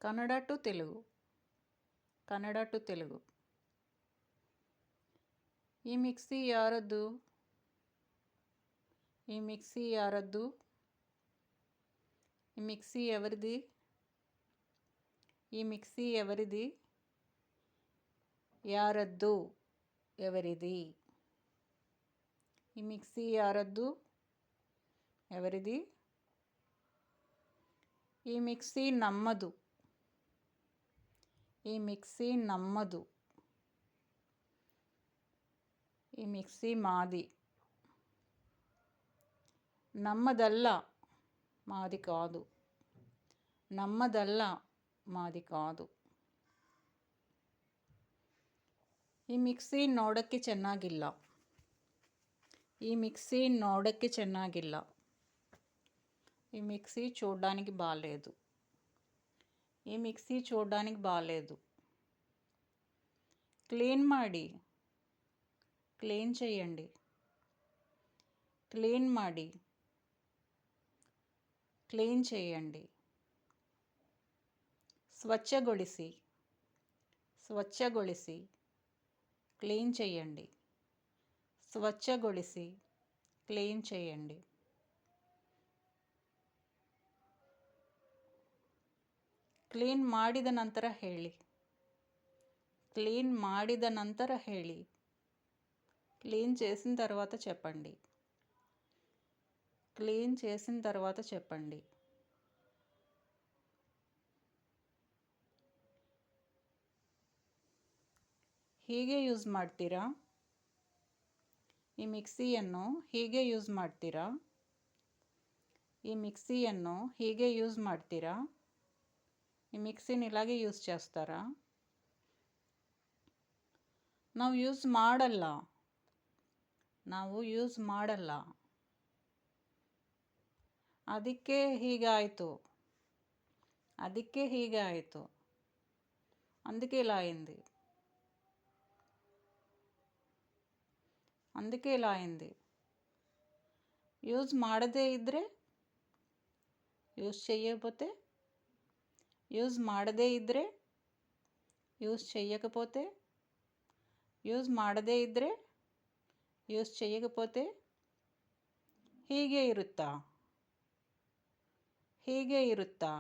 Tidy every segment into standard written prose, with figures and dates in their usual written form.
Kannada to Telugu, Kannada to Telugu. ఈ mixie యారದ್ದು? ఈ mixie యారದ್ದು? ఈ మిక్సీ ఎవరిది? ఈ మిక్సీ ఎవరిది? యారದ್ದು ఎవరిది? ఈ మిక్సీ యారದ್ದು ఎవరిది? ఈ మిక్సీ నమ్మదు. ఈ మిక్సీ నమ్మదు. ఈ మిక్సీ మాది. నమ్మదల్లా మాది కాదు. నమ్మదల్లా మాది ಕಾದು. ಈ ಮಿಕ್ಸಿ ನೋಡೋಕ್ಕೆ ಚೆನ್ನಾಗಿಲ್ಲ. ఈ మిక్సీ ನೋಡೋಕ್ಕೆ ಚೆನ್ನಾಗಿಲ್ಲ. ఈ మిక్సీ చూడడానికి బాలేదు. ఈ మిక్సీ చూడడానికి బాలేదు. క్లీన్ ಮಾಡಿ, క్లీన్ చేయండి. క్లీన్ ಮಾಡಿ, క్లీన్ చేయండి. ಸ್ವಚ್ಛಗೊಳಿಸಿ, ಸ್ವಚ್ಛಗೊಳಿಸಿ, క్లీన్ చేయండి. ಸ್ವಚ್ಛಗೊಳಿಸಿ, క్లీన్ చేయండి. ಕ್ಲೀನ್ ಮಾಡಿದ ನಂತರ ಹೇಳಿ. క్లీన్ ಮಾಡಿದ ನಂತರ ಹೇಳಿ. క్లీన్ చేసిన తర్వాత చెప్పండి. క్లీన్ చేసిన తర్వాత చెప్పండి. ಹೀಗೆ ಯೂಸ್ ಮಾಡ್ತೀರಾ? ಈ ಮಿಕ್ಸಿಯನ್ನು ಹೀಗೆ ಯೂಸ್ ಮಾಡ್ತೀರಾ? ఈ మిక్సీಯನ್ನು ಹೀಗೆ ಯೂಸ್ ಮಾಡ್ತೀರಾ? ఈ మిక్సీని ఇలాగే యూజ్ చేస్తారా? ನಾವು ಯೂಸ್ ಮಾಡಲ್ಲ. ನಾವು ಯೂಸ್ ಮಾಡಲ್ಲ. ಅದಕ್ಕೆ ಹೀಗಾಯಿತು. ಅದಕ್ಕೆ ಹೀಗೆ ಆಯಿತು. అందుకే ఇలా అయింది. అందుకే ఇలా అయింది. యూజ్ ಮಾಡದೇ ಇದ್ದರೆ, యూజ్ చేయకపోతే, యూజ్ ಮಾಡದೇ ಇದ್ದರೆ, యూజ్ చేయకపోతే, యూజ్ ಮಾಡದೇ ಇದ್ದರೆ, యూజ్ చేయకపోతే, ಹೀಗೆ ಇರುತ್ತಾ? ಹೀಗೆ ಇರುತ್ತಾ?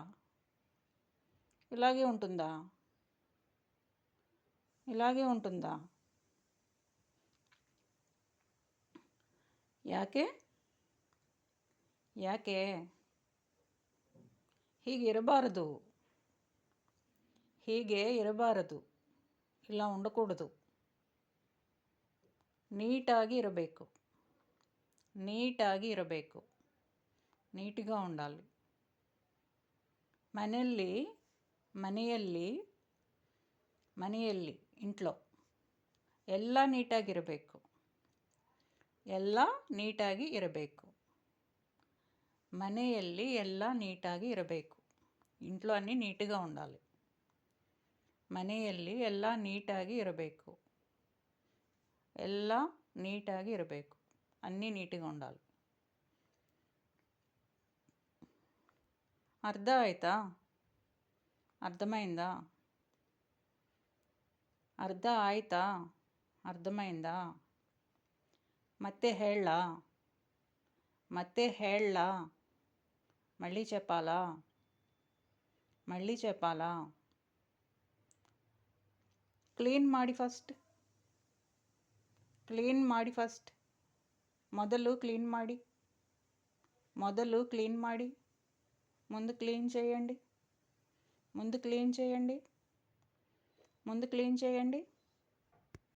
ఇలాగే ఉంటుందా? ఇలాగే ఉంటుందా? ಯಾಕೆ? ಯಾಕೆ? ಹೀಗೆ ಇರಬಾರದು. ಹೀಗೆ ಇರಬಾರದು. ఇలా ఉండకూడదు. నీటాಗಿ ఇರಬೇಕು. నీಟಾಗಿ ಇರಬೇಕು. నీట్గా ఉండాలి. ಮನೆಯಲ್ಲಿ, ಮನೆಯಲ್ಲಿ, ಮನೆಯಲ್ಲಿ ಇಂట్లో ಎಲ್ಲ ನೀಟಾಗಿರಬೇಕು. ಎಲ್ಲ ನೀಟಾಗಿ ಇರಬೇಕು. ಮನೆಯಲ್ಲಿ ಎಲ್ಲ ನೀಟಾಗಿ ಇರಬೇಕು. ఇంట్లో అన్నీ నీట్గా ఉండాలి. ಮನೆಯಲ್ಲಿ ಎಲ್ಲ ನೀಟಾಗಿ ಇರಬೇಕು. ಎಲ್ಲ ನೀಟಾಗಿ ಇರಬೇಕು. అన్నీ నీట్గా ఉండాలి. అర్థ ಆಯ್ತಾ? అర్థమైందా? అర్థ ಆಯ್ತಾ? అర్థమైందా? ಮತ್ತೆ ಹೇಳలా? ಮತ್ತೆ ಹೇಳలా? మళ్ళీ చెప్పాలా? మళ్ళీ చెప్పాలా? క్లీన్ ಮಾಡಿ ಫಸ್ಟ್. క్లీన్ ಮಾಡಿ ಫಸ್ಟ್. మొదలు క్లీన్ ಮಾಡಿ. మొదలు క్లీన్ ಮಾಡಿ. ముందు క్లీన్ చేయండి. ముందు క్లీన్ చేయండి. ముందు క్లీన్ చేయండి.